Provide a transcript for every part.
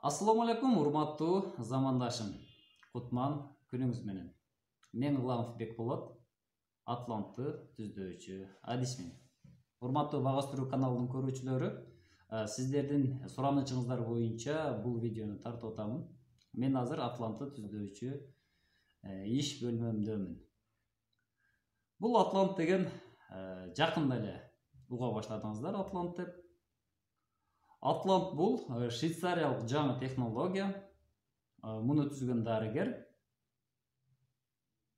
Assalamu алейкум, урматтуу замандашым. Кутман күнүңүз менен. Мен Ыланов Бекболот, Атлантты түздөчү адисмин. Урматтуу Бага Өстүрүү каналынын көрүүчүлөрү, сиздердин суранычыңыздар боюнча бул видеону тартып атамын. Мен азыр Атлантты түздөчү иш бөлмөмдөмүн. Бул Атлант деген жакында эле уга баштадыңыздар Атлант деп. Атлант бул швейцариялык жаңы технология. Муну түзгөн дарыгер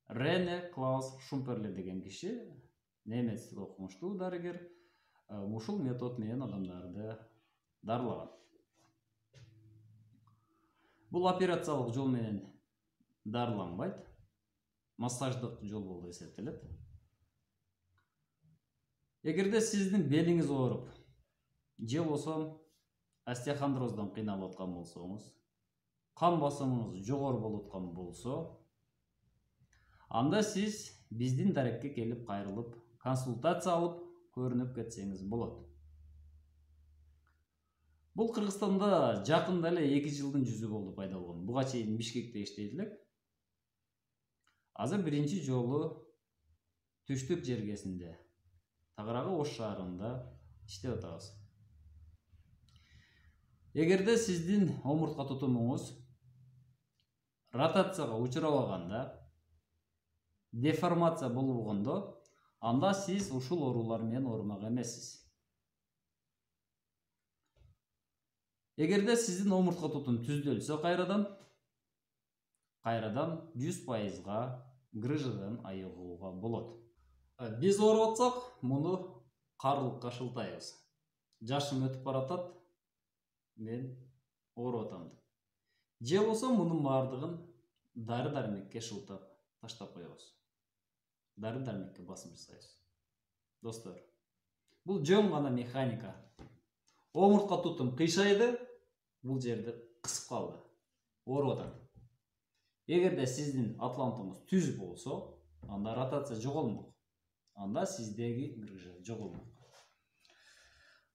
Рене Клаус Шумперлер деген киши, немец тил окумуштуу дарыгер, ушул метод менен адамдарды дарылаган. Бул операциялык жол менен дарыланбайт, массаждык жол болуп эсептелет. Эгерде сиздин белиңиз ооруп, же болсо остеохондроздан кыйналып аткан болсоңуз, кан басымыңыз жогору болуп аткан болсо, анда сиз биздин дарекке келип кайрылып, консультация алып, көрүнүп кетсеңиз болот. Бул Кыргызстанда жакында эле 2 жылдын жүзү болду пайда болгон. Буга чейин Бишкекте иштейт элек. Азыр биринчи жолу түштүк жергесинде, тагыраагы Ош шаарында иштеп атабыз. Эгерде сиздин омуртка тутумуңуз ротацияга учурабаганда, деформация болбогондо, анда сиз ушул оорулар менен оорумак эмессиз. Эгерде сиздин омуртка тутум түздөлсө кайрадан 100%га грыжадан айыгууга болот. Биз ооруп атсак, муну каарылыкка шылтайбыз. Жашым өтүп баратат, мен ооруп атам деп. Же болсо мунун баардыгын дары-дармекке шылтап таштап коебуз. Дары-дармекке басым жасайбыз. Достор, бул жөн гана механика. Омуртка тутум кыйшайды, бул жерди кысып калды. Ооруп атат. Эгерде сиздин атлантыңыз түз болсо, анда ротация жоголмок. Анда сиздеги грыжа жоголмок.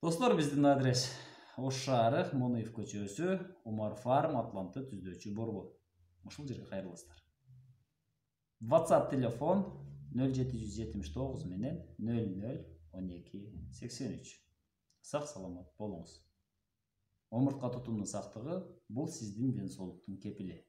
Достор, биздин адрес Ош шаары, Моноев көчөсү, Умар Фарм, Атлантты түздөчү борбор. Ушул жерге кайрылыңыздар. WhatsApp телефон 0779 менен 001283. Сак саламат болуңуз. Омуртка тутумдун сактыгы бул сиздин ден соолуктун кепили.